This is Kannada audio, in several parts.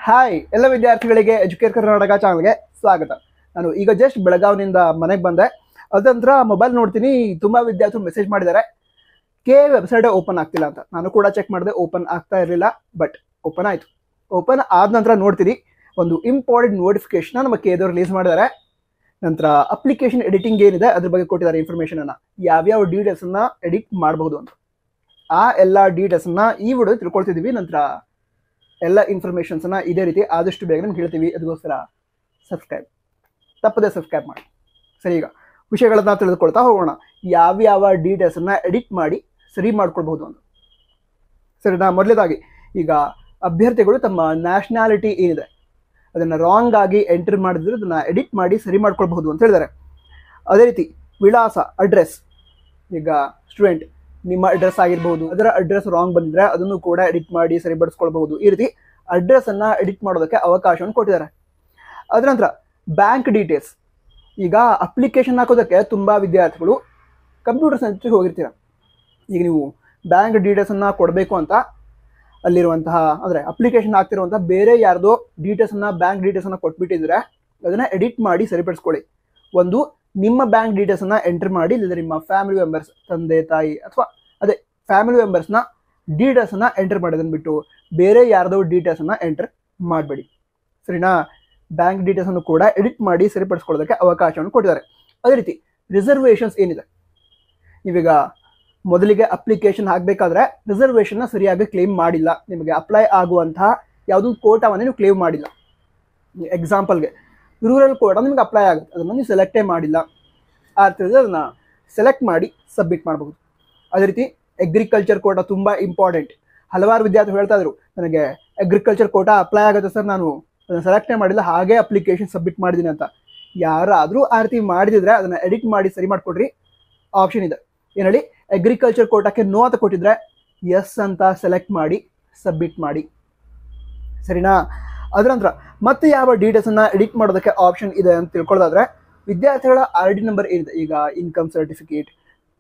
ಹಾಯ್ ಎಲ್ಲ ವಿದ್ಯಾರ್ಥಿಗಳಿಗೆ ಎಜುಕೇಟ್ ಕರ್ನಾಟಕ ಚಾನಲ್ಗೆ ಸ್ವಾಗತ. ನಾನು ಈಗ ಜಸ್ಟ್ ಬೆಳಗಾವಿನಿಂದ ಮನೆಗೆ ಬಂದೆ. ಅದಂತರ ಮೊಬೈಲ್ ನೋಡ್ತೀನಿ, ತುಂಬಾ ವಿದ್ಯಾರ್ಥಿಗಳು ಮೆಸೇಜ್ ಮಾಡಿದ್ದಾರೆ ಕೆ ವೆಬ್ಸೈಟ್ ಓಪನ್ ಆಗ್ತಿಲ್ಲ ಅಂತ. ನಾನು ಕೂಡ ಚೆಕ್ ಮಾಡಿದೆ, ಓಪನ್ ಆಗ್ತಾ ಇರಲಿಲ್ಲ. ಬಟ್ ಓಪನ್ ಆಯಿತು. ಓಪನ್ ಆದ ನಂತರ ನೋಡ್ತೀನಿ ಒಂದು ಇಂಪಾರ್ಟೆಂಟ್ ನೋಟಿಫಿಕೇಶನ್ ನಮ್ಮ ಕೆದವ್ರು ರಿಲೀಸ್ ಮಾಡಿದ್ದಾರೆ. ನಂತರ ಅಪ್ಲಿಕೇಶನ್ ಎಡಿಟಿಂಗ್ ಏನಿದೆ ಅದ್ರ ಬಗ್ಗೆ ಕೊಟ್ಟಿದ್ದಾರೆ ಇನ್ಫಾರ್ಮೇಶನ್ ಅನ್ನ, ಯಾವ್ಯಾವ ಡೀಟೇಲ್ಸ್ ಅನ್ನ ಎಡಿಟ್ ಮಾಡಬಹುದು ಅಂತ. ಆ ಎಲ್ಲ ಡೀಟೇಲ್ಸ್ ಅನ್ನ ಈ ವಿಡಿಯೋ ತಿಳ್ಕೊಳ್ತಿದೀವಿ. ನಂತರ ಎಲ್ಲ ಇನ್ಫಾರ್ಮೇಷನ್ಸನ್ನ ಇದೇ ರೀತಿ ಆದಷ್ಟು ಬೇಗ ನಿಮ್ಗೆ ಹೇಳ್ತೀವಿ. ಅದಕ್ಕೋಸ್ಕರ ತಪ್ಪದೆ ಸಬ್ಸ್ಕ್ರೈಬ್ ಮಾಡಿ. ಸರಿ, ಈಗ ವಿಷಯಗಳನ್ನ ತಿಳಿದುಕೊಳ್ತಾ ಹೋಗೋಣ. ಯಾವ್ಯಾವ ಡೀಟೇಲ್ಸನ್ನು ಎಡಿಟ್ ಮಾಡಿ ಸರಿ ಮಾಡ್ಕೊಳ್ಬಹುದು ಅಂತ. ಸರಿ, ಮೊದಲೇದಾಗಿ ಈಗ ಅಭ್ಯರ್ಥಿಗಳು ತಮ್ಮ ನ್ಯಾಷನಾಲಿಟಿ ಏನಿದೆ ಅದನ್ನು ರಾಂಗ್ ಆಗಿ ಎಂಟರ್ ಮಾಡಿದ್ರೆ ಅದನ್ನು ಎಡಿಟ್ ಮಾಡಿ ಸರಿ ಮಾಡ್ಕೊಳ್ಬಹುದು ಅಂತ ಹೇಳಿದ್ದಾರೆ. ಅದೇ ರೀತಿ ವಿಳಾಸ, ಅಡ್ರೆಸ್, ಈಗ ಸ್ಟೂಡೆಂಟ್ ನಿಮ್ಮ ಅಡ್ರೆಸ್ ಆಗಿರ್ಬೋದು, ಅದರ ಅಡ್ರೆಸ್ ರಾಂಗ್ ಬಂದಿದ್ರೆ ಅದನ್ನು ಕೂಡ ಎಡಿಟ್ ಮಾಡಿ ಸರಿಪಡಿಸ್ಕೊಳ್ಬಹುದು. ಈ ರೀತಿ ಅಡ್ರೆಸ್ ಅನ್ನ ಎಡಿಟ್ ಮಾಡೋದಕ್ಕೆ ಅವಕಾಶವನ್ನು ಕೊಟ್ಟಿದ್ದಾರೆ. ಅದರ ನಂತರ ಬ್ಯಾಂಕ್ ಡೀಟೇಲ್ಸ್. ಈಗ ಅಪ್ಲಿಕೇಶನ್ ಹಾಕೋದಕ್ಕೆ ತುಂಬಾ ವಿದ್ಯಾರ್ಥಿಗಳು ಕಂಪ್ಯೂಟರ್ ಸೆಂಟರ್ಗೆ ಹೋಗಿರ್ತೀರ. ಈಗ ನೀವು ಬ್ಯಾಂಕ್ ಡೀಟೇಲ್ಸ್ ಅನ್ನ ಕೊಡಬೇಕು ಅಂತ ಅಲ್ಲಿರುವಂತಹ ಅಂದರೆ ಅಪ್ಲಿಕೇಶನ್ ಆಗ್ತಿರುವಂತಹ ಬೇರೆ ಯಾರ್ದೋ ಡೀಟೇಲ್ಸ್ ಅನ್ನ, ಬ್ಯಾಂಕ್ ಡೀಟೇಲ್ಸ್ ಅನ್ನ ಕೊಟ್ಬಿಟ್ಟಿದ್ರೆ ಅದನ್ನ ಎಡಿಟ್ ಮಾಡಿ ಸರಿಪಡಿಸ್ಕೊಳ್ಳಿ. ಒಂದು ನಿಮ್ಮ ಬ್ಯಾಂಕ್ ಡೀಟೇಲ್ಸ್ ಅನ್ನ ಎಂಟರ್ ಮಾಡಿ, ಇಲ್ಲದ್ರೆ ನಿಮ್ಮ ಫ್ಯಾಮಿಲಿ ಮೆಂಬರ್ಸ್, ತಂದೆ ತಾಯಿ ಅಥವಾ ಅದೇ ಫ್ಯಾಮಿಲಿ ಮೆಂಬರ್ಸ್ನ ಡೀಟೇಲ್ಸ್ ಅನ್ನ ಎಂಟರ್ ಮಾಡೋದನ್ನ ಬಿಟ್ಟು ಬೇರೆ ಯಾರ್ದೋ ಡೀಟೇಲ್ಸ್ ಅನ್ನ ಎಂಟರ್ ಮಾಡಬೇಡಿ. ಸರಿನಾ? ಬ್ಯಾಂಕ್ ಡೀಟೇಲ್ಸ್ ಅನ್ನು ಕೂಡ ಎಡಿಟ್ ಮಾಡಿ ಸರಿಪಡಿಸ್ಕೊಳ್ಳೋದಕ್ಕೆ ಅವಕಾಶವನ್ನು ಕೊಟ್ಟಿದ್ದಾರೆ. ಅದೇ ರೀತಿ ರಿಸರ್ವೇಷನ್ಸ್ ಏನಿದೆ, ನೀವೀಗ ಮೊದಲಿಗೆ ಅಪ್ಲಿಕೇಶನ್ ಹಾಕಬೇಕಾದ್ರೆ ರಿಸರ್ವೇಷನ್ನ ಸರಿಯಾಗಿ ಕ್ಲೇಮ್ ಮಾಡಿಲ್ಲ, ನಿಮಗೆ ಅಪ್ಲೈ ಆಗುವಂತಹ ಯಾವುದೊಂದು ಕೋಟಾವನ್ನು ನೀವು ಕ್ಲೇಮ್ ಮಾಡಿಲ್ಲ. ಎಕ್ಸಾಂಪಲ್ಗೆ ರೂರಲ್ ಕೋಟಾ ನಿಮಗೆ ಅಪ್ಲೈ ಆಗುತ್ತೆ, ಅದನ್ನು ನೀವು ಸೆಲೆಕ್ಟೇ ಮಾಡಿಲ್ಲ. ಆ ರೀತಿ ಅದನ್ನು ಸೆಲೆಕ್ಟ್ ಮಾಡಿ ಸಬ್ಮಿಟ್ ಮಾಡಬಹುದು. ಅದೇ ರೀತಿ ಅಗ್ರಿಕಲ್ಚರ್ ಕೋಟಾ ತುಂಬ ಇಂಪಾರ್ಟೆಂಟ್. ಹಲವಾರು ವಿದ್ಯಾರ್ಥಿಗಳು ಹೇಳ್ತಾ ಇದ್ರು, ನನಗೆ ಅಗ್ರಿಕಲ್ಚರ್ ಕೋಟಾ ಅಪ್ಲೈ ಆಗುತ್ತೆ ಸರ್, ನಾನು ಅದನ್ನು ಸೆಲೆಕ್ಟೇ ಮಾಡಿಲ್ಲ, ಹಾಗೆ ಅಪ್ಲಿಕೇಶನ್ ಸಬ್ಮಿಟ್ ಮಾಡಿದ್ದೀನಿ ಅಂತ. ಯಾರಾದರೂ ಆ ರೀತಿ ಮಾಡಿದಿದ್ರೆ ಅದನ್ನು ಎಡಿಟ್ ಮಾಡಿ ಸರಿ ಮಾಡಿಕೊಡ್ರಿ. ಆಪ್ಷನ್ ಇದೆ, ಏನು ಹೇಳಿ, ಅಗ್ರಿಕಲ್ಚರ್ ಕೋಟಾಕ್ಕೆ ನೋ ಅಂತ ಕೊಟ್ಟಿದ್ರೆ ಎಸ್ ಅಂತ ಸೆಲೆಕ್ಟ್ ಮಾಡಿ ಸಬ್ಮಿಟ್ ಮಾಡಿ. ಸರಿನಾ? ಅದರ ನಂತರ ಮತ್ತೆ ಯಾವ ಡೀಟೇಲ್ಸನ್ನು ಎಡಿಟ್ ಮಾಡೋದಕ್ಕೆ ಆಪ್ಷನ್ ಇದೆ ಅಂತ ತಿಳ್ಕೊಳ್ಳೋದಾದ್ರೆ, ವಿದ್ಯಾರ್ಥಿಗಳ RD ನಂಬರ್ ಏನಿದೆ, ಈಗ ಇನ್ಕಮ್ ಸರ್ಟಿಫಿಕೇಟ್,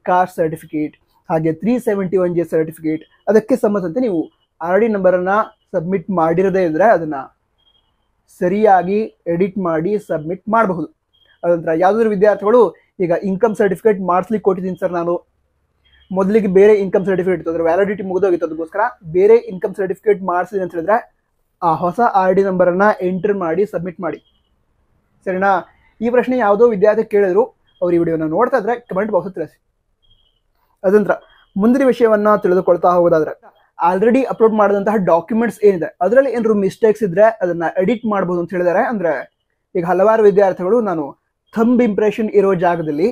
ಕಾಸ್ಟ್ ಸರ್ಟಿಫಿಕೇಟ್, ಹಾಗೆ 371J ಸರ್ಟಿಫಿಕೇಟ್, ಅದಕ್ಕೆ ಸಂಬಂಧಿಸಿದಂತೆ ನೀವು RD ನಂಬರನ್ನು ಸಬ್ಮಿಟ್ ಮಾಡಿರದೇ ಇದ್ದರೆ ಅದನ್ನು ಸರಿಯಾಗಿ ಎಡಿಟ್ ಮಾಡಿ ಸಬ್ಮಿಟ್ ಮಾಡಬಹುದು. ಅದಂತರ ಯಾವುದಾದ್ರು ವಿದ್ಯಾರ್ಥಿಗಳು ಈಗ ಇನ್ಕಮ್ ಸರ್ಟಿಫಿಕೇಟ್ ಮಾಡಿಸ್ಲಿಕ್ಕೆ ಕೊಟ್ಟಿದ್ದೀನಿ ಸರ್, ನಾನು ಮೊದಲಿಗೆ ಬೇರೆ ಇನ್ಕಮ್ ಸರ್ಟಿಫಿಕೇಟ್ ಇತ್ತು, ಅದರ ವ್ಯಾಲಿಡಿಟಿ ಮುಗಿದೋಗಿತ್ತು, ಅದಕ್ಕೋಸ್ಕರ ಬೇರೆ ಇನ್ಕಮ್ ಸರ್ಟಿಫಿಕೇಟ್ ಮಾಡಿಸಿದೆ ಅಂತ ಹೇಳಿದ್ರೆ ಆ ಹೊಸ RD ನಂಬರನ್ನು ಎಂಟರ್ ಮಾಡಿ ಸಬ್ಮಿಟ್ ಮಾಡಿ. ಸರಿನಾ? ಈ ಪ್ರಶ್ನೆ ಯಾವುದೋ ವಿದ್ಯಾರ್ಥಿ ಕೇಳಿದ್ರು, ಅವ್ರು ಈ ವಿಡಿಯೋನ ನೋಡ್ತಾ ಇದ್ರೆ ಕಮೆಂಟ್ ಬಾಕ್ಸ್ ತಿಳಿಸಿ. ಅದಂತರ ಮುಂದಿನ ವಿಷಯವನ್ನು ತಿಳಿದುಕೊಳ್ತಾ ಹೋಗೋದಾದ್ರೆ, ಆಲ್ರೆಡಿ ಅಪ್ಲೋಡ್ ಮಾಡಿದಂತಹ ಡಾಕ್ಯುಮೆಂಟ್ಸ್ ಏನಿದೆ ಅದರಲ್ಲಿ ಏನಾದ್ರು ಮಿಸ್ಟೇಕ್ಸ್ ಇದ್ರೆ ಅದನ್ನ ಎಡಿಟ್ ಮಾಡ್ಬೋದು ಅಂತ ಹೇಳಿದ್ದಾರೆ. ಅಂದರೆ ಈಗ ಹಲವಾರು ವಿದ್ಯಾರ್ಥಿಗಳು ನಾನು ಥಂಬ್ ಇಂಪ್ರೆಷನ್ ಇರೋ ಜಾಗದಲ್ಲಿ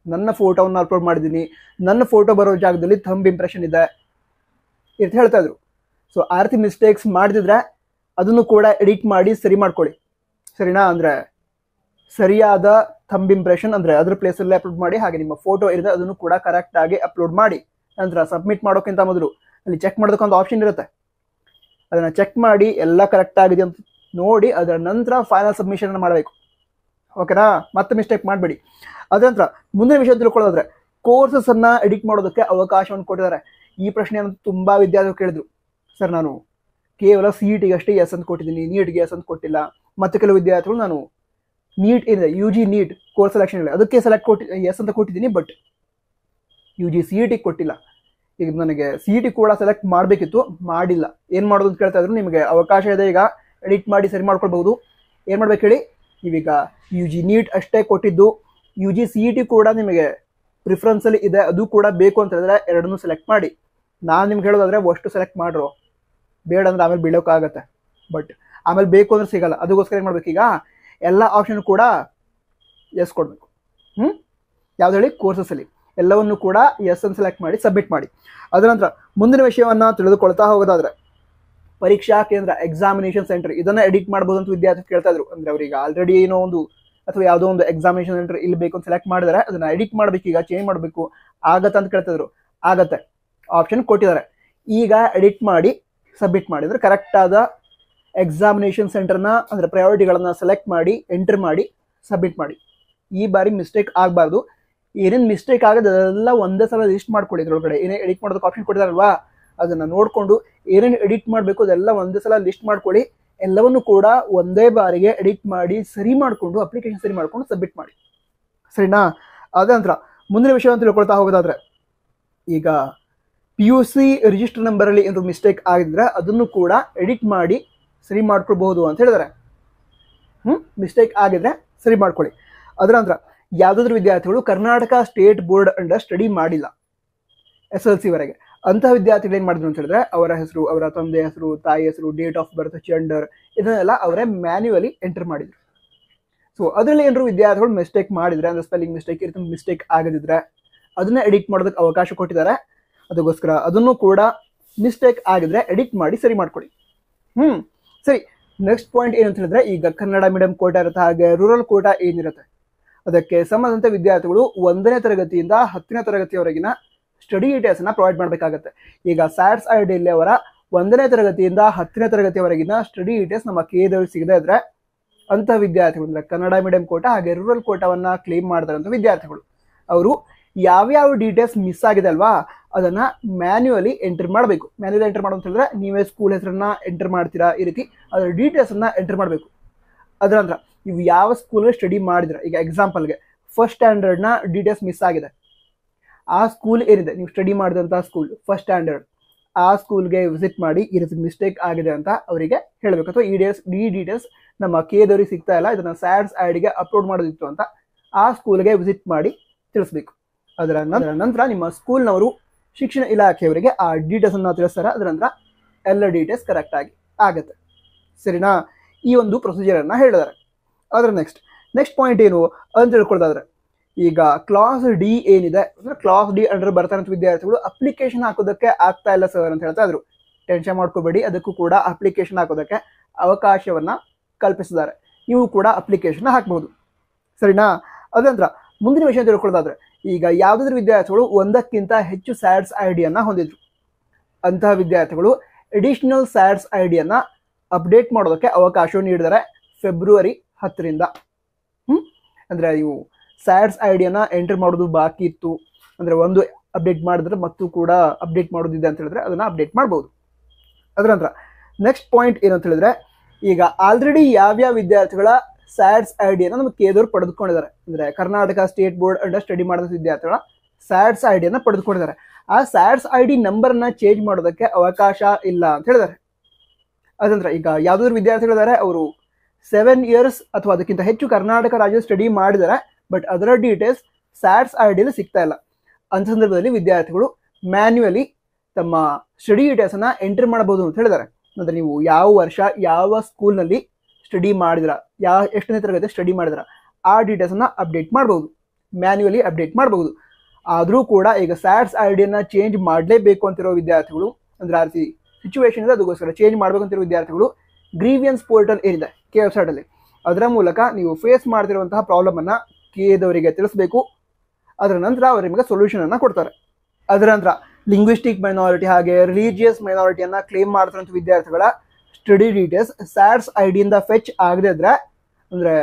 ನನ್ನ ಫೋಟೋವನ್ನು ಅಪ್ಲೋಡ್ ಮಾಡಿದ್ದೀನಿ, ನನ್ನ ಫೋಟೋ ಬರೋ ಜಾಗದಲ್ಲಿ ಥಂಬ್ ಇಂಪ್ರೆಷನ್ ಇದೆ ಅಂತ ಹೇಳ್ತಾ ಇದ್ರು. ಸೊ ಆ ರೀತಿ ಮಿಸ್ಟೇಕ್ಸ್ ಮಾಡಿದ್ರೆ ಅದನ್ನು ಕೂಡ ಎಡಿಟ್ ಮಾಡಿ ಸರಿ ಮಾಡ್ಕೊಳ್ಳಿ. ಸರಿನಾ? ಅಂದರೆ ಸರಿಯಾದ ಥಂಬ್ ಇಂಪ್ರೆಷನ್ ಅಂದರೆ ಅದರ ಪ್ಲೇಸಲ್ಲೇ ಅಪ್ಲೋಡ್ ಮಾಡಿ, ಹಾಗೆ ನಿಮ್ಮ ಫೋಟೋ ಇರುತ್ತೆ ಅದನ್ನು ಕೂಡ ಕರೆಕ್ಟಾಗಿ ಅಪ್ಲೋಡ್ ಮಾಡಿ. ನಂತರ ಸಬ್ಮಿಟ್ ಮಾಡೋಕ್ಕಿಂತ ಮೊದಲು ಅಲ್ಲಿ ಚೆಕ್ ಮಾಡೋದಕ್ಕೊಂದು ಆಪ್ಷನ್ ಇರುತ್ತೆ, ಅದನ್ನು ಚೆಕ್ ಮಾಡಿ ಎಲ್ಲ ಕರೆಕ್ಟ್ ಆಗಿದೆ ಅಂತ ನೋಡಿ ಅದರ ನಂತರ ಫೈನಲ್ ಸಬ್ಮಿಷನ್ ಮಾಡಬೇಕು. ಓಕೆನಾ? ಮತ್ತೆ ಮಿಸ್ಟೇಕ್ ಮಾಡಬೇಡಿ. ಅದರ ನಂತರ ಮುಂದಿನ ವಿಷಯ ತಿಳ್ಕೊಳ್ಳೋದ್ರೆ, ಕೋರ್ಸಸ್ಸನ್ನು ಎಡಿಟ್ ಮಾಡೋದಕ್ಕೆ ಅವಕಾಶವನ್ನು ಕೊಟ್ಟಿದ್ದಾರೆ. ಈ ಪ್ರಶ್ನೆಯನ್ನು ತುಂಬ ವಿದ್ಯಾರ್ಥಿಗಳು ಕೇಳಿದ್ರು, ಸರ್ ನಾನು ಕೇವಲ CETಗೆ ಅಷ್ಟೇ ಎಸ್ ಅಂತ ಕೊಟ್ಟಿದ್ದೀನಿ, ನೀಟ್ಗೆ ಎಸ್ ಅಂತ ಕೊಟ್ಟಿಲ್ಲ. ಮತ್ತು ಕೆಲವು ವಿದ್ಯಾರ್ಥಿಗಳು ನಾನು ನೀಟ್ ಏನಿದೆ UG ನೀಟ್ ಕೋರ್ಸ್ ಸೆಲೆಕ್ಷನ್ ಇಲ್ಲ ಅದಕ್ಕೆ ಎಸ್ ಅಂತ ಕೊಟ್ಟಿದ್ದೀನಿ, ಬಟ್ UG CET ಕೊಟ್ಟಿಲ್ಲ. ಈಗ ನನಗೆ CET ಕೂಡ ಸೆಲೆಕ್ಟ್ ಮಾಡಬೇಕಿತ್ತು, ಮಾಡಿಲ್ಲ, ಏನು ಮಾಡೋದು ಅಂತ ಕೇಳ್ತಾ ಇದ್ರು. ನಿಮಗೆ ಅವಕಾಶ ಇದೆ, ಈಗ ಎಡಿಟ್ ಮಾಡಿ ಸರಿ ಮಾಡ್ಕೊಳ್ಬಹುದು. ಏನು ಮಾಡ್ಬೇಕು ಹೇಳಿ, ನೀವೀಗ UG ನೀಟ್ ಅಷ್ಟೇ ಕೊಟ್ಟಿದ್ದು, UG CET ಕೂಡ ನಿಮಗೆ ಪ್ರಿಫರೆನ್ಸಲ್ಲಿ ಇದೆ, ಅದು ಕೂಡ ಬೇಕು ಅಂತ ಹೇಳಿದ್ರೆ ಎರಡನ್ನೂ ಸೆಲೆಕ್ಟ್ ಮಾಡಿ. ನಾನು ನಿಮ್ಗೆ ಹೇಳೋದಾದ್ರೆ ಅಷ್ಟು ಸೆಲೆಕ್ಟ್ ಮಾಡ್ರು, ಬೇಡ ಅಂದ್ರೆ ಆಮೇಲೆ ಬೀಳೋಕ್ಕಾಗತ್ತೆ, ಬಟ್ ಆಮೇಲೆ ಬೇಕು ಅಂದ್ರೆ ಸಿಗಲ್ಲ. ಅದಕ್ಕೋಸ್ಕರ ಏನು ಮಾಡ್ಬೇಕು, ಈಗ ಎಲ್ಲ ಆಪ್ಷನ್ ಕೂಡ ಎಸ್ ಕೊಡಬೇಕು. ಯಾವ್ದು ಹೇಳಿ, ಕೋರ್ಸಸ್ಸಲ್ಲಿ ಎಲ್ಲವನ್ನು ಕೂಡ ಎಸ್ ಅಂತ ಸೆಲೆಕ್ಟ್ ಮಾಡಿ ಸಬ್ಮಿಟ್ ಮಾಡಿ. ಅದರ ನಂತರ ಮುಂದಿನ ವಿಷಯವನ್ನು ತಿಳಿದುಕೊಳ್ತಾ ಹೋಗೋದಾದ್ರೆ, ಪರೀಕ್ಷಾ ಕೇಂದ್ರ ಎಕ್ಸಾಮಿನೇಷನ್ ಸೆಂಟರ್ ಇದನ್ನು ಎಡಿಟ್ ಮಾಡ್ಬೋದು ಅಂತ ವಿದ್ಯಾರ್ಥಿ ಕೇಳ್ತಾ ಇದ್ರು. ಅಂದರೆ ಅವ್ರಿಗೆ ಆಲ್ರೆಡಿ ಏನೋ ಒಂದು ಅಥವಾ ಯಾವುದೋ ಒಂದು ಎಕ್ಸಾಮಿನೇಷನ್ ಸೆಂಟರ್ ಇಲ್ಲಿ ಬೇಕು ಅಂತ ಸೆಲೆಕ್ಟ್ ಮಾಡಿದರೆ ಅದನ್ನು ಎಡಿಟ್ ಮಾಡಬೇಕು, ಈಗ ಚೇಂಜ್ ಮಾಡಬೇಕು, ಆಗತ್ತೆ ಅಂತ ಕೇಳ್ತಾ ಇದ್ರು. ಆಗತ್ತೆ, ಆಪ್ಷನ್ ಕೊಟ್ಟಿದ್ದಾರೆ. ಈಗ ಎಡಿಟ್ ಮಾಡಿ ಸಬ್ಮಿಟ್ ಮಾಡಿದರೆ ಕರೆಕ್ಟಾದ ಎಕ್ಸಾಮಿನೇಷನ್ ಸೆಂಟರ್ನ ಅಂದರೆ ಪ್ರಯಾರಿಟಿಗಳನ್ನು ಸೆಲೆಕ್ಟ್ ಮಾಡಿ ಎಂಟರ್ ಮಾಡಿ ಸಬ್ಮಿಟ್ ಮಾಡಿ. ಈ ಬಾರಿ ಮಿಸ್ಟೇಕ್ ಆಗಬಾರ್ದು. ಏನೇನು ಮಿಸ್ಟೇಕ್ ಆಗೋದು ಅದೆಲ್ಲ ಒಂದೇ ಸಲ ಲಿಸ್ಟ್ ಮಾಡ್ಕೊಳ್ಳಿ. ಇದ್ರೊಳಗಡೆ ಏನೇ ಎಡಿಟ್ ಮಾಡೋದಕ್ಕೆ ಆಪ್ಷನ್ ಕೊಟ್ಟಿದಾರಲ್ವಾ, ಅದನ್ನು ನೋಡಿಕೊಂಡು ಏನೇನು ಎಡಿಟ್ ಮಾಡಬೇಕು ಅದೆಲ್ಲ ಒಂದೇ ಸಲ ಲಿಸ್ಟ್ ಮಾಡ್ಕೊಳ್ಳಿ. ಎಲ್ಲವನ್ನು ಕೂಡ ಒಂದೇ ಬಾರಿಗೆ ಎಡಿಟ್ ಮಾಡಿ ಸರಿ ಮಾಡಿಕೊಂಡು ಅಪ್ಲಿಕೇಶನ್ ಸರಿ ಮಾಡಿಕೊಂಡು ಸಬ್ಮಿಟ್ ಮಾಡಿ. ಸರಿನಾ? ಅದ ನಂತರ ಮುಂದಿನ ವಿಷಯವನ್ನು ತಿಳ್ಕೊಳ್ತಾ ಹೋಗೋದಾದ್ರೆ, ಈಗ PUC ರಿಜಿಸ್ಟರ್ ನಂಬರಲ್ಲಿ ಏನಾದ್ರು ಮಿಸ್ಟೇಕ್ ಆಗಿದ್ರೆ ಅದನ್ನು ಕೂಡ ಎಡಿಟ್ ಮಾಡಿ ಸರಿ ಮಾಡ್ಕೊಳ್ಬಹುದು ಅಂತ ಹೇಳಿದ್ದಾರೆ. ಮಿಸ್ಟೇಕ್ ಆಗಿದ್ರೆ ಸರಿ ಮಾಡ್ಕೊಳ್ಳಿ. ಅದರ ನಂತರ ಯಾವುದಾದ್ರೂ ವಿದ್ಯಾರ್ಥಿಗಳು Karnataka state board under study ಮಾಡಿಲ್ಲ SLC ವರೆಗೆ, ಅಂತಹ ವಿದ್ಯಾರ್ಥಿಗಳು ಏನು ಮಾಡಿದ್ರು ಅಂತ ಹೇಳಿದ್ರೆ ಅವರ ಹೆಸರು, ಅವರ ತಂದೆ ಹೆಸರು, ತಾಯಿ ಹೆಸರು, ಡೇಟ್ ಆಫ್ ಬರ್ತ್, ಜೆಂಡರ್ ಇದನ್ನೆಲ್ಲ ಅವರೇ ಮ್ಯಾನ್ಯುವಲಿ ಎಂಟರ್ ಮಾಡಿದ್ರು. ಸೊ ಅದರಲ್ಲಿ ಏನಾದ್ರು ವಿದ್ಯಾರ್ಥಿಗಳು ಮಿಸ್ಟೇಕ್ ಮಾಡಿದ್ರೆ, ಅಂದ್ರೆ ಸ್ಪೆಲ್ಲಿಂಗ್ ಮಿಸ್ಟೇಕ್ ಇರುತ್ತೆ, ಮಿಸ್ಟೇಕ್ ಆಗದಿದ್ರೆ ಅದನ್ನ ಎಡಿಟ್ ಮಾಡೋದಕ್ಕೆ ಅವಕಾಶ ಕೊಟ್ಟಿದ್ದಾರೆ. ಅದಕ್ಕೋಸ್ಕರ ಅದನ್ನು ಕೂಡ ಮಿಸ್ಟೇಕ್ ಆಗಿದ್ರೆ ಎಡಿಟ್ ಮಾಡಿ ಸರಿ ಮಾಡ್ಕೊಳ್ಳಿ. ಸರಿ, ನೆಕ್ಸ್ಟ್ ಪಾಯಿಂಟ್ ಏನು ಅಂತ ಹೇಳಿದ್ರೆ, ಈಗ ಕನ್ನಡ ಮೀಡಿಯಂ ಕೋಟಾ ಇರುತ್ತೆ, ಹಾಗೆ ರೂರಲ್ ಕೋಟಾ ಏನಿರುತ್ತೆ ಅದಕ್ಕೆ ಸಂಬಂಧಂತ ವಿದ್ಯಾರ್ಥಿಗಳು 1ನೇ ತರಗತಿಯಿಂದ 10ನೇ ತರಗತಿಯವರೆಗಿನ ಸ್ಟಡಿ ಡೀಟೇಲ್ಸ್ ಅನ್ನ ಪ್ರೊವೈಡ್ ಮಾಡಬೇಕಾಗುತ್ತೆ. ಈಗ ಸ್ಯಾಟ್ಸ್ ಐಡಿಯಲ್ಲಿ ಅವರ 1ನೇ ತರಗತಿಯಿಂದ 10ನೇ ತರಗತಿಯವರೆಗಿನ ಸ್ಟಡಿ ಡೀಟೇಲ್ಸ್ ನಮ್ಮ KEದಲ್ಲಿ ಸಿಗದೇ ಇದ್ರೆ ಅಂತ ವಿದ್ಯಾರ್ಥಿಗಳು, ಅಂದ್ರೆ ಕನ್ನಡ ಮೀಡಿಯಂ ಕೋಟಾ ಹಾಗೆ ರೂರಲ್ ಕೋಟಾವನ್ನ ಕ್ಲೇಮ್ ಮಾಡಿದಾರಂತ ವಿದ್ಯಾರ್ಥಿಗಳು, ಅವರು ಯಾವ್ಯಾವ ಡೀಟೇಲ್ಸ್ ಮಿಸ್ ಆಗಿದೆ ಅಲ್ವಾ ಅದನ್ನ ಮ್ಯಾನ್ಯುವಲಿ ಎಂಟರ್ ಮಾಡಬೇಕು. ಮ್ಯಾನ್ಯುವಲಿ ಎಂಟರ್ ಮಾಡೋದು ಅಂತ ಹೇಳಿದ್ರೆ ನೀವೇ ಸ್ಕೂಲ್ ಹೆಸರನ್ನ ಎಂಟರ್ ಮಾಡ್ತೀರಾ, ಈ ರೀತಿ ಅದರ ಡೀಟೇಲ್ಸ್ ಅನ್ನ ಎಂಟರ್ ಮಾಡಬೇಕು. ಅದರ ನಂತರ ನೀವು ಯಾವ ಸ್ಕೂಲ್ಗೆ ಸ್ಟಡಿ ಮಾಡಿದ್ರೆ, ಈಗ ಎಕ್ಸಾಂಪಲ್ಗೆ ಫಸ್ಟ್ ಸ್ಟ್ಯಾಂಡರ್ಡ್ನ ಡೀಟೇಲ್ಸ್ ಮಿಸ್ ಆಗಿದೆ, ಆ ಸ್ಕೂಲ್ ಏನಿದೆ ನೀವು ಸ್ಟಡಿ ಮಾಡಿದಂಥ ಸ್ಕೂಲ್ ಫಸ್ಟ್ ಸ್ಟ್ಯಾಂಡರ್ಡ್, ಆ ಸ್ಕೂಲ್ಗೆ ವಿಸಿಟ್ ಮಾಡಿ ಈ ರೀತಿ ಮಿಸ್ಟೇಕ್ ಆಗಿದೆ ಅಂತ ಅವರಿಗೆ ಹೇಳಬೇಕು. ಅಥವಾ ಈ ಡೀಟೇಲ್ಸ್ ನಮ್ಮ KEದವ್ರಿಗೆ ಸಿಗ್ತಾ ಇಲ್ಲ, ಇದನ್ನ ಸ್ಯಾಟ್ಸ್ ಐಡಿಗೆ ಅಪ್ಲೋಡ್ ಮಾಡೋದಿತ್ತು ಅಂತ ಆ ಸ್ಕೂಲ್ಗೆ ವಿಸಿಟ್ ಮಾಡಿ ತಿಳಿಸ್ಬೇಕು. ಅದರ ನಂತರ ನಿಮ್ಮ ಸ್ಕೂಲ್ನವರು ಶಿಕ್ಷಣ ಇಲಾಖೆಯವರಿಗೆ ಆ ಡೀಟೇಲ್ಸ್ ಅನ್ನ ತಿಳಿಸ್ತಾರೆ. ಅದರ ನಂತರ ಎಲ್ಲ ಡೀಟೇಲ್ಸ್ ಕರೆಕ್ಟ್ ಆಗಿ ಆಗುತ್ತೆ. ಸರಿನಾ? ಈ ಒಂದು ಪ್ರೊಸೀಜರ್ ಅನ್ನ ಹೇಳಿದ್ದಾರೆ. ಅದರ ನೆಕ್ಸ್ಟ್ ಪಾಯಿಂಟ್ ಏನು ಅಂತ ತಿಳ್ಕೊಳ್ತಾದ್ರೆ, ಈಗ ಕ್ಲಾಸ್ D ಏನಿದೆ ಅಂದ್ರೆ ಕ್ಲಾಸ್ D ಅಂಡರ್ ಬರ್ತಾರಂತ ವಿದ್ಯಾರ್ಥಿಗಳು ಅಪ್ಲಿಕೇಶನ್ ಹಾಕೋದಕ್ಕೆ ಆಗ್ತಾ ಇಲ್ಲ ಸರ್ ಅಂತ ಹೇಳ್ತಾ ಇದ್ರು. ಟೆನ್ಷನ್ ಮಾಡ್ಕೋಬೇಡಿ, ಅದಕ್ಕೂ ಕೂಡ ಅಪ್ಲಿಕೇಶನ್ ಹಾಕೋದಕ್ಕೆ ಅವಕಾಶವನ್ನ ಕಲ್ಪಿಸಿದ್ದಾರೆ. ನೀವು ಕೂಡ ಅಪ್ಲಿಕೇಶನ್ ಹಾಕಬಹುದು. ಸರಿನಾ? ಅದಂತರ ಮುಂದಿನ ವಿಷಯ ತಿಳ್ಕೊಳ್ಳೋದಾದ್ರೆ, ಈಗ ಯಾವುದಾದ್ರೂ ವಿದ್ಯಾರ್ಥಿಗಳು 1ಕ್ಕಿಂತ ಹೆಚ್ಚು ಸ್ಯಾಟ್ಸ್ ಐಡಿಯನ್ನ ಹೊಂದಿದ್ರು, ಅಂತಹ ವಿದ್ಯಾರ್ಥಿಗಳು ಅಡಿಷನಲ್ ಸ್ಯಾಟ್ಸ್ ಐಡಿಯನ್ನ ಅಪ್ಡೇಟ್ ಮಾಡೋದಕ್ಕೆ ಅವಕಾಶ ನೀಡಿದ್ದಾರೆ ಫೆಬ್ರವರಿ 10ರಿಂದ. ಅಂದ್ರೆ ನೀವು ಸ್ಯಾಟ್ಸ್ ಐಡಿಯನ್ನ ಎಂಟರ್ ಮಾಡೋದು ಬಾಕಿ ಇತ್ತು ಅಂದ್ರೆ ಒಂದು ಅಪ್ಡೇಟ್ ಮಾಡಿದ್ರೆ ಮತ್ತು ಕೂಡ ಅಪ್ಡೇಟ್ ಮಾಡೋದಿದೆ ಅಂತ ಹೇಳಿದ್ರೆ ಅದನ್ನ ಅಪ್ಡೇಟ್ ಮಾಡ್ಬೋದು. ಅದರ ನಂತರ ನೆಕ್ಸ್ಟ್ ಪಾಯಿಂಟ್ ಏನು ಅಂತ ಹೇಳಿದ್ರೆ, ಈಗ ಆಲ್ರೆಡಿ ಯಾವ್ಯಾವ ವಿದ್ಯಾರ್ಥಿಗಳ ಸ್ಯಾಟ್ಸ್ ಐಡಿಯನ್ನ ನಮ್ಮ KEದವ್ರು ಪಡೆದುಕೊಂಡಿದ್ದಾರೆ, ಅಂದ್ರೆ Karnataka state board under study ಮಾಡಿದ ವಿದ್ಯಾರ್ಥಿಗಳ ಸ್ಯಾಟ್ಸ್ ಐಡಿಯನ್ನ ಪಡೆದುಕೊಂಡಿದ್ದಾರೆ, ಆ ಸ್ಯಾಟ್ಸ್ ID ನಂಬರ್ನ ಚೇಂಜ್ ಮಾಡೋದಕ್ಕೆ ಅವಕಾಶ ಇಲ್ಲ ಅಂತ ಹೇಳಿದ್ದಾರೆ. ಅದಂದ್ರೆ ಈಗ ಯಾವುದಾದ್ರು ವಿದ್ಯಾರ್ಥಿಗಳಿದ್ದಾರೆ ಅವರು 7 years ಅಥವಾ ಅದಕ್ಕಿಂತ ಹೆಚ್ಚು ಕರ್ನಾಟಕ ರಾಜ್ಯದ ಸ್ಟಡಿ ಮಾಡಿದ್ದಾರೆ, ಬಟ್ ಅದರ ಡೀಟೇಲ್ಸ್ ಸ್ಯಾಟ್ಸ್ ಐಡಿಯಲ್ಲಿ ಸಿಗ್ತಾ ಇಲ್ಲ. ಅಂತ ಸಂದರ್ಭದಲ್ಲಿ ವಿದ್ಯಾರ್ಥಿಗಳು ಮ್ಯಾನ್ಯುವಲಿ ತಮ್ಮ ಸ್ಟಡಿ ಡೀಟೇಲ್ಸ್ ಅನ್ನ ಎಂಟರ್ ಮಾಡಬಹುದು ಅಂತ ಹೇಳಿದ್ದಾರೆ. ಅಂದ್ರೆ ನೀವು ಯಾವ ವರ್ಷ ಯಾವ ಸ್ಕೂಲ್ನಲ್ಲಿ ಸ್ಟಡಿ ಮಾಡಿದ್ರ, ಎಷ್ಟನೇ ತರಗತಿ ಸ್ಟಡಿ ಮಾಡಿದ್ರ ಆ ಡೀಟೇಲ್ಸ್ ಅನ್ನ ಅಪ್ಡೇಟ್ ಮಾಡಬಹುದು, ಮ್ಯಾನ್ಯುವಲಿ ಅಪ್ಡೇಟ್ ಮಾಡಬಹುದು. ಆದರೂ ಕೂಡ ಈಗ ಸ್ಯಾಟ್ಸ್ ಐಡಿಯನ್ನ ಚೇಂಜ್ ಮಾಡಲೇಬೇಕು ಅಂತಿರೋ ವಿದ್ಯಾರ್ಥಿಗಳು, ಅಂದ್ರೆ ಆ ರೀತಿ ಸಿಚುವೇಶನ್ ಇದೆ ಅದಕ್ಕೋಸ್ಕರ ಚೇಂಜ್ ಮಾಡಬೇಕಂತಿರೋ ವಿದ್ಯಾರ್ಥಿಗಳು ಗ್ರೀವಿಯನ್ಸ್ ಪೋರ್ಟಲ್ ಏನಿದೆ ಕೆ ವೆಬ್ಸೈಟಲ್ಲಿ ಅದರ ಮೂಲಕ ನೀವು ಫೇಸ್ ಮಾಡ್ತಿರುವಂತಹ ಪ್ರಾಬ್ಲಮನ್ನು KEದವರಿಗೆ ತಿಳಿಸಬೇಕು. ಅದರ ನಂತರ ಅವರು ನಿಮಗೆ ಸೊಲ್ಯೂಷನನ್ನು ಕೊಡ್ತಾರೆ. ಅದರ ನಂತರ ಲಿಂಗ್ವಿಸ್ಟಿಕ್ ಮೈನಾರಿಟಿ ಹಾಗೆ ರಿಲಿಜಿಯಸ್ ಮೈನಾರಿಟಿಯನ್ನು ಕ್ಲೇಮ್ ಮಾಡ್ತಿರೋಂಥ ವಿದ್ಯಾರ್ಥಿಗಳ ಸ್ಟಡಿ ಡೀಟೇಲ್ಸ್ ಸ್ಯಾಟ್ಸ್ ಐಡಿಯಿಂದ ಫೆಚ್ ಆಗದೇ ಇದ್ರೆ, ಅಂದರೆ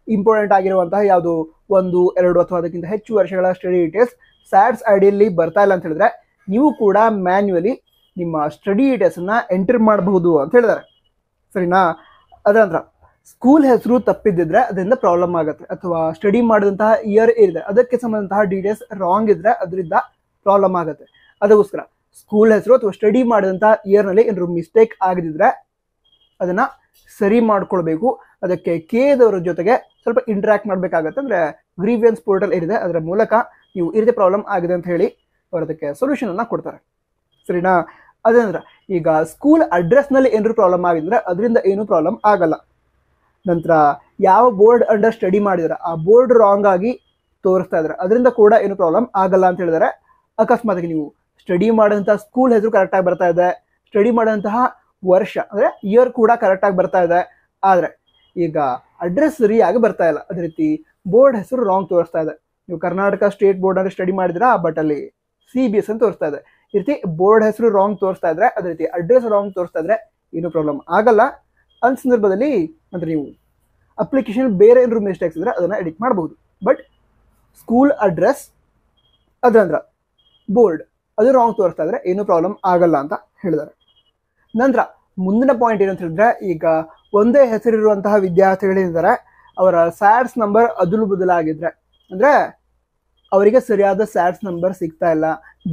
ಇಂಪಾರ್ಟೆಂಟ್ ಆಗಿರುವಂತಹ ಯಾವುದು 1, 2 ಅಥವಾ ಅದಕ್ಕಿಂತ ಹೆಚ್ಚು ವರ್ಷಗಳ ಸ್ಟಡಿ ಡೀಟೇಲ್ಸ್ ಸ್ಯಾಟ್ಸ್ ಐಡಿಯಲ್ಲಿ ಬರ್ತಾ ಇಲ್ಲ ಅಂತ ಹೇಳಿದ್ರೆ ನೀವು ಕೂಡ ಮ್ಯಾನ್ಯುವಲಿ ನಿಮ್ಮ ಸ್ಟಡಿ ಡೀಟೇಲ್ಸನ್ನು ಎಂಟರ್ ಮಾಡಬಹುದು ಅಂತ ಹೇಳಿದ್ದಾರೆ. ಸರಿನಾ? ಅದರ ನಂತರ ಸ್ಕೂಲ್ ಹೆಸರು ತಪ್ಪಿದ್ದಿದ್ರೆ ಅದರಿಂದ ಪ್ರಾಬ್ಲಮ್ ಆಗುತ್ತೆ, ಅಥವಾ ಸ್ಟಡಿ ಮಾಡಿದಂತಹ ಇಯರ್ ಏನಿದೆ ಅದಕ್ಕೆ ಸಂಬಂಧಂತಹ ಡೀಟೇಲ್ಸ್ ರಾಂಗ್ ಇದ್ರೆ ಅದರಿಂದ ಪ್ರಾಬ್ಲಮ್ ಆಗುತ್ತೆ. ಅದಕ್ಕೋಸ್ಕರ ಸ್ಕೂಲ್ ಹೆಸರು ಅಥವಾ ಸ್ಟಡಿ ಮಾಡಿದಂತಹ ಇಯರ್ನಲ್ಲಿ ಏನಾದ್ರು ಮಿಸ್ಟೇಕ್ ಆಗದಿದ್ರೆ ಅದನ್ನು ಸರಿ ಮಾಡ್ಕೊಳ್ಬೇಕು. ಅದಕ್ಕೆ KEದವರ ಜೊತೆಗೆ ಸ್ವಲ್ಪ ಇಂಟ್ರಾಕ್ಟ್ ಮಾಡಬೇಕಾಗತ್ತೆ. ಅಂದರೆ ಗ್ರೀವಿಯನ್ಸ್ ಪೋರ್ಟಲ್ ಏನಿದೆ ಅದರ ಮೂಲಕ ನೀವು ಈ ರೀತಿ ಪ್ರಾಬ್ಲಮ್ ಆಗಿದೆ ಅಂತ ಹೇಳಿ ಅವರು ಅದಕ್ಕೆ ಸೊಲ್ಯೂಷನನ್ನು ಕೊಡ್ತಾರೆ. ಸರಿನಾ? ಅದಂದ್ರೆ ಈಗ ಸ್ಕೂಲ್ ಅಡ್ರೆಸ್ನಲ್ಲಿ ಏನಾದ್ರು ಪ್ರಾಬ್ಲಮ್ ಆಗಿದ್ರೆ ಅದರಿಂದ ಏನೂ ಪ್ರಾಬ್ಲಮ್ ಆಗಲ್ಲ. ನಂತರ ಯಾವ ಬೋರ್ಡ್ ಅಂಡರ್ ಸ್ಟಡಿ ಮಾಡಿದ್ರೆ ಆ ಬೋರ್ಡ್ ರಾಂಗ್ ಆಗಿ ತೋರಿಸ್ತಾ ಇದ್ದಾರೆ ಅದರಿಂದ ಕೂಡ ಏನು ಪ್ರಾಬ್ಲಮ್ ಆಗಲ್ಲ ಅಂತ ಹೇಳಿದರೆ, ಅಕಸ್ಮಾತ್ ನೀವು ಸ್ಟಡಿ ಮಾಡೋಂಥ ಸ್ಕೂಲ್ ಹೆಸರು ಕರೆಕ್ಟಾಗಿ ಬರ್ತಾ ಇದೆ, ಸ್ಟಡಿ ಮಾಡೋಂತಹ ವರ್ಷ ಅಂದರೆ ಇಯರ್ ಕೂಡ ಕರೆಕ್ಟಾಗಿ ಬರ್ತಾ ಇದೆ, ಆದರೆ ಈಗ ಅಡ್ರೆಸ್ ಸರಿಯಾಗಿ ಬರ್ತಾ ಇಲ್ಲ, ಅದೇ ರೀತಿ ಬೋರ್ಡ್ ಹೆಸರು ರಾಂಗ್ ತೋರಿಸ್ತಾ ಇದೆ. ನೀವು ಕರ್ನಾಟಕ ಸ್ಟೇಟ್ ಬೋರ್ಡ್ ಅಂದರೆ ಸ್ಟಡಿ ಮಾಡಿದ್ರೆ ಬಟ್ ಅಲ್ಲಿ CBS ಅಂತ ತೋರಿಸ್ತಾ ಇದೆ. ಈ ರೀತಿ ಬೋರ್ಡ್ ಹೆಸರು ರಾಂಗ್ ತೋರಿಸ್ತಾ ಇದ್ರೆ, ಅದೇ ರೀತಿ ಅಡ್ರೆಸ್ ರಾಂಗ್ ತೋರಿಸ್ತಾ ಇದ್ರೆ ಏನು ಪ್ರಾಬ್ಲಮ್ ಆಗಲ್ಲ. ಅಂಥ ಸಂದರ್ಭದಲ್ಲಿ ಅಂದರೆ ನೀವು ಅಪ್ಲಿಕೇಶನ್ ಬೇರೆ ಏನಾದ್ರು ಮಿಸ್ಟೇಕ್ಸ್ ಇದ್ರೆ ಅದನ್ನು ಎಡಿಟ್ ಮಾಡಬಹುದು. ಬಟ್ ಸ್ಕೂಲ್ ಅಡ್ರೆಸ್ ಅದಂದ್ರೆ ಬೋರ್ಡ್ ಅದು ರಾಂಗ್ ತೋರಿಸ್ತಾ ಇದ್ರೆ ಏನೂ ಪ್ರಾಬ್ಲಮ್ ಆಗಲ್ಲ ಅಂತ ಹೇಳಿದ್ದಾರೆ. ನಂತರ ಮುಂದಿನ ಪಾಯಿಂಟ್ ಏನಂತ ಹೇಳಿದ್ರೆ, ಈಗ ಒಂದೇ ಹೆಸರಿರುವಂತಹ ವಿದ್ಯಾರ್ಥಿಗಳಿದ್ದಾರೆ, ಅವರ ಸ್ಯಾಟ್ಸ್ ನಂಬರ್ ಅದಲು ಬದಲಾಗಿದ್ರೆ, ಅಂದರೆ ಅವರಿಗೆ ಸರಿಯಾದ ಸ್ಯಾಟ್ಸ್ ನಂಬರ್ ಸಿಗ್ತಾ ಇಲ್ಲ,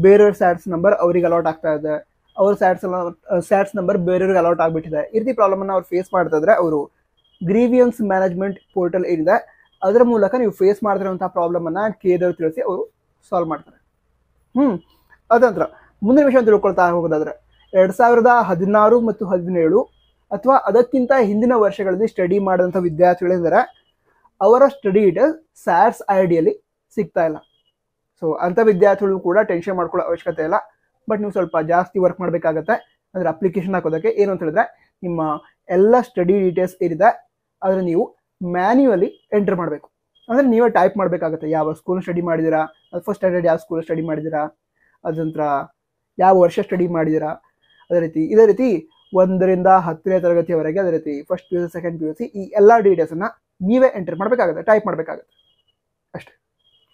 ಬೇರೆಯವ್ರ ಸ್ಯಾಟ್ಸ್ ನಂಬರ್ ಅವ್ರಿಗೆ ಅಲಾಟ್ ಆಗ್ತಾ ಇದೆ, ಅವ್ರ ಸ್ಯಾಟ್ಸ್ ನಂಬರ್ ಬೇರೆಯವ್ರಿಗೆ ಅಲಾಟ್ ಆಗಿಬಿಟ್ಟಿದೆ, ಈ ರೀತಿ ಪ್ರಾಬ್ಲಮನ್ನು ಅವ್ರು ಫೇಸ್ ಮಾಡ್ತಾ ಇದ್ರೆ ಅವರು ಗ್ರೀವಿಯನ್ಸ್ ಮ್ಯಾನೇಜ್ಮೆಂಟ್ ಪೋರ್ಟಲ್ ಏನಿದೆ ಅದರ ಮೂಲಕ ನೀವು ಫೇಸ್ ಮಾಡ್ತಿರುವಂತಹ ಪ್ರಾಬ್ಲಮನ್ನು ಕೇದವ್ರು ತಿಳಿಸಿ ಅವರು ಸಾಲ್ವ್ ಮಾಡ್ತಾರೆ. ಅದಂತರ ಮುಂದಿನ ವಿಷಯ ತಿಳ್ಕೊಳ್ತಾ ಹೋಗೋದಾದ್ರೆ 2016 ಮತ್ತು 17 ಅಥವಾ ಅದಕ್ಕಿಂತ ಹಿಂದಿನ ವರ್ಷಗಳಲ್ಲಿ ಸ್ಟಡಿ ಮಾಡಿದಂಥ ವಿದ್ಯಾರ್ಥಿಗಳಿಂದರೆ ಅವರ ಸ್ಟಡಿ ಡೀಟೇಲ್ಸ್ ಸ್ಯಾಟ್ಸ್ ಐಡಿಯಲ್ಲಿ ಸಿಗ್ತಾ ಇಲ್ಲ. ಸೊ ಅಂಥ ವಿದ್ಯಾರ್ಥಿಗಳು ಕೂಡ ಟೆನ್ಷನ್ ಮಾಡ್ಕೊಳ್ಳೋ ಅವಶ್ಯಕತೆ ಇಲ್ಲ. ಬಟ್ ನೀವು ಸ್ವಲ್ಪ ಜಾಸ್ತಿ ವರ್ಕ್ ಮಾಡಬೇಕಾಗತ್ತೆ. ಅಂದರೆ ಅಪ್ಲಿಕೇಶನ್ ಹಾಕೋದಕ್ಕೆ ಏನು ಅಂತ ಹೇಳಿದ್ರೆ, ನಿಮ್ಮ ಎಲ್ಲ ಸ್ಟಡಿ ಡೀಟೇಲ್ಸ್ ಏನಿದೆ ಅದನ್ನು ನೀವು ಮ್ಯಾನ್ಯುವಲಿ ಎಂಟರ್ ಮಾಡಬೇಕು. ಅಂದರೆ ನೀವೇ ಟೈಪ್ ಮಾಡಬೇಕಾಗತ್ತೆ. ಯಾವ ಸ್ಕೂಲ್ ಸ್ಟಡಿ ಮಾಡಿದ್ದೀರಾ, ಫಸ್ಟ್ ಸ್ಟ್ಯಾಂಡರ್ಡ್ ಯಾವ ಸ್ಕೂಲ್ ಸ್ಟಡಿ ಮಾಡಿದ್ದೀರಾ, ಅದ ನಂತರ ಯಾವ ವರ್ಷ ಸ್ಟಡಿ ಮಾಡಿದ್ದೀರಾ, ಇದೇ ರೀತಿ 1ರಿಂದ 10ನೇ ತರಗತಿಯವರೆಗೆ, ಅದೇ ರೀತಿ ಫಸ್ಟ್ PUC ಸೆಕೆಂಡ್ PUC ಈ ಎಲ್ಲ ಡೀಟೇಲ್ಸನ್ನು ನೀವೇ ಎಂಟರ್ ಮಾಡಬೇಕಾಗುತ್ತೆ, ಟೈಪ್ ಮಾಡಬೇಕಾಗತ್ತೆ. ಅಷ್ಟೇ,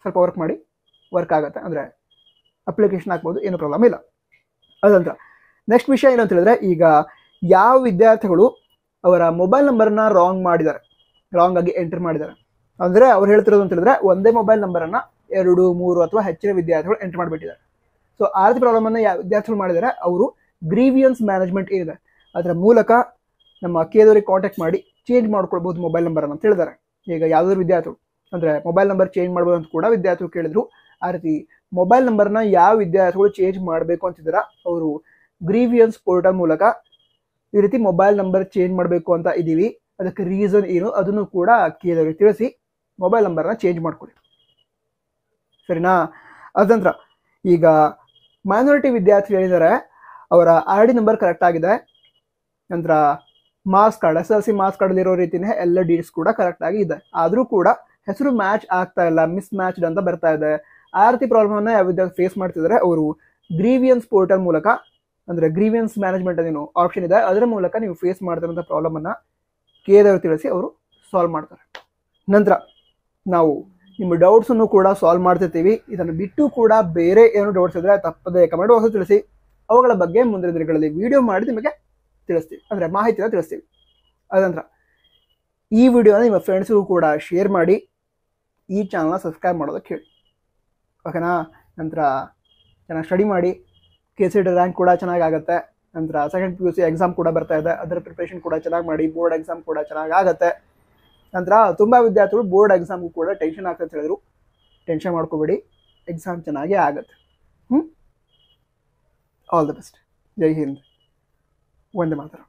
ಸ್ವಲ್ಪ ವರ್ಕ್ ಆಗುತ್ತೆ. ಅಂದರೆ ಅಪ್ಲಿಕೇಶನ್ ಹಾಕ್ಬೋದು, ಏನೂ ಪ್ರಾಬ್ಲಮ್ ಇಲ್ಲ. ಅದಂತರ ನೆಕ್ಸ್ಟ್ ವಿಷಯ ಏನು ಅಂತ ಹೇಳಿದ್ರೆ, ಈಗ ಯಾವ ವಿದ್ಯಾರ್ಥಿಗಳು ಅವರ ಮೊಬೈಲ್ ನಂಬರನ್ನು ರಾಂಗ್ ಆಗಿ ಎಂಟರ್ ಮಾಡಿದ್ದಾರೆ, ಅಂದರೆ ಅವ್ರು ಹೇಳ್ತಿರೋದು ಅಂತ ಹೇಳಿದ್ರೆ ಒಂದೇ ಮೊಬೈಲ್ ನಂಬರನ್ನು 2, 3 ಅಥವಾ ಹೆಚ್ಚಿನ ವಿದ್ಯಾರ್ಥಿಗಳು ಎಂಟರ್ ಮಾಡಿಬಿಟ್ಟಿದ್ದಾರೆ. ಸೊ ಆ ರೀತಿ ಪ್ರಾಬ್ಲಮನ್ನು ಯಾವ ವಿದ್ಯಾರ್ಥಿಗಳು ಮಾಡಿದ್ದಾರೆ ಅವರು ಗ್ರೀವಿಯನ್ಸ್ ಮ್ಯಾನೇಜ್ಮೆಂಟ್ ಏನಿದೆ ಅದರ ಮೂಲಕ ನಮ್ಮ ಕೇದವರಿಗೆ ಕಾಂಟ್ಯಾಕ್ಟ್ ಮಾಡಿ ಚೇಂಜ್ ಮಾಡ್ಕೊಳ್ಬೋದು ಮೊಬೈಲ್ ನಂಬರನ್ನು ಅಂತ ಹೇಳಿದ್ದಾರೆ. ಈಗ ಯಾವುದಾದ್ರು ವಿದ್ಯಾರ್ಥಿಗಳು ಅಂದರೆ ಮೊಬೈಲ್ ನಂಬರ್ ಚೇಂಜ್ ಮಾಡ್ಬೋದು ಅಂತ ಕೂಡ ವಿದ್ಯಾರ್ಥಿಗಳು ಕೇಳಿದ್ರು. ಆ ರೀತಿ ಮೊಬೈಲ್ ನಂಬರ್ನ ಯಾವ ವಿದ್ಯಾರ್ಥಿಗಳು ಚೇಂಜ್ ಮಾಡಬೇಕು ಅಂತಿದ್ದೀರಾ ಅವರು ಗ್ರೀವಿಯನ್ಸ್ ಪೋರ್ಟಲ್ ಮೂಲಕ ಈ ರೀತಿ ಮೊಬೈಲ್ ನಂಬರ್ ಚೇಂಜ್ ಮಾಡಬೇಕು ಅಂತ ಇದ್ದೀವಿ, ಅದಕ್ಕೆ ರೀಸನ್ ಏನು ಅದನ್ನು ಕೂಡ ಕೇದವರಿಗೆ ತಿಳಿಸಿ ಮೊಬೈಲ್ ನಂಬರ್ನ ಚೇಂಜ್ ಮಾಡ್ಕೊಳ್ಳಿ, ಸರಿನಾ. ಅದಂತರ ಈಗ ಮೈನಾರಿಟಿ ವಿದ್ಯಾರ್ಥಿಗಳು ಹೇಳಿದ್ದಾರೆ ಅವರ ID ನಂಬರ್ ಕರೆಕ್ಟ್ ಆಗಿದೆ, ನಂತರ ಮಾರ್ಕ್ಸ್ ಕಾರ್ಡ್ SSLC ಮಾರ್ಕ್ಸ್ ಕಾರ್ಡಲ್ಲಿರೋ ರೀತಿಯೇ ಎಲ್ಲ ಡೀಟೇಲ್ಸ್ ಕೂಡ ಕರೆಕ್ಟ್ ಆಗಿ ಇದೆ, ಆದರೂ ಕೂಡ ಹೆಸರು ಮ್ಯಾಚ್ ಆಗ್ತಾ ಇಲ್ಲ, ಮಿಸ್ ಮ್ಯಾಚ್ಡ್ ಅಂತ ಬರ್ತಾ ಇದೆ. ಆ ರೀತಿ ಪ್ರಾಬ್ಲಮನ್ನು ಯಾವ ವಿದ್ಯಾರ್ಥಿ ಫೇಸ್ ಮಾಡ್ತಿದ್ದಾರೆ ಅವರು ಗ್ರೀವಿಯನ್ಸ್ ಪೋರ್ಟಲ್ ಮೂಲಕ, ಅಂದರೆ ಗ್ರೀವಿಯನ್ಸ್ ಮ್ಯಾನೇಜ್ಮೆಂಟ್ ಅದೇನು ಆಪ್ಷನ್ ಇದೆ ಅದರ ಮೂಲಕ ನೀವು ಫೇಸ್ ಮಾಡ್ತಿರೋಂಥ ಪ್ರಾಬ್ಲಮನ್ನು ಕೇದವರು ತಿಳಿಸಿ ಅವರು ಸಾಲ್ವ್ ಮಾಡ್ತಾರೆ. ನಂತರ ನಾವು ನಿಮ್ಮ ಡೌಟ್ಸನ್ನು ಕೂಡ ಸಾಲ್ವ್ ಮಾಡ್ತಿರ್ತೀವಿ. ಇದನ್ನು ಬಿಟ್ಟು ಕೂಡ ಬೇರೆ ಏನು ಡೌಟ್ಸ್ ಇದ್ದರೆ ತಪ್ಪದೆ ಕಮೆಂಟ್ ಬಾಕ್ಸಲ್ಲಿ ತಿಳಿಸಿ, ಅವುಗಳ ಬಗ್ಗೆ ಮುಂದಿನ ದಿನಗಳಲ್ಲಿ ವಿಡಿಯೋ ಮಾಡಿ ನಿಮಗೆ ತಿಳಿಸ್ತೀವಿ, ಅಂದರೆ ಮಾಹಿತಿನ ತಿಳಿಸ್ತೀವಿ. ಅದಂತರ ಈ ವಿಡಿಯೋನ ನಿಮ್ಮ ಫ್ರೆಂಡ್ಸ್ಗೂ ಕೂಡ ಶೇರ್ ಮಾಡಿ, ಈ ಚಾನಲ್ನ ಸಬ್ಸ್ಕ್ರೈಬ್ ಮಾಡೋದಕ್ಕೆ ಹೇಳಿ, ಓಕೆನಾ. ನಂತರ ಚೆನ್ನಾಗಿ ಸ್ಟಡಿ ಮಾಡಿ, KCET ರ್ಯಾಂಕ್ ಕೂಡ ಚೆನ್ನಾಗಾಗುತ್ತೆ. ನಂತರ ಸೆಕೆಂಡ್ PUC ಎಕ್ಸಾಮ್ ಕೂಡ ಬರ್ತಾ ಇದೆ, ಅದರ ಪ್ರಿಪ್ರೇಷನ್ ಕೂಡ ಚೆನ್ನಾಗಿ ಮಾಡಿ, ಬೋರ್ಡ್ ಎಕ್ಸಾಮ್ ಕೂಡ ಚೆನ್ನಾಗಿ ಆಗುತ್ತೆ. ನಂತರ ತುಂಬ ವಿದ್ಯಾರ್ಥಿಗಳು ಬೋರ್ಡ್ ಎಕ್ಸಾಮ್ಗೂ ಕೂಡ ಟೆನ್ಷನ್ ಆಗ್ತದೆ ಅಂತ ಹೇಳಿದ್ರು, ಟೆನ್ಷನ್ ಮಾಡ್ಕೋಬೇಡಿ, ಎಕ್ಸಾಮ್ ಚೆನ್ನಾಗೇ ಆಗುತ್ತೆ. All the best. ಜೈ ಹಿಂದ್, ವಂದೇ ಮಾತರಂ.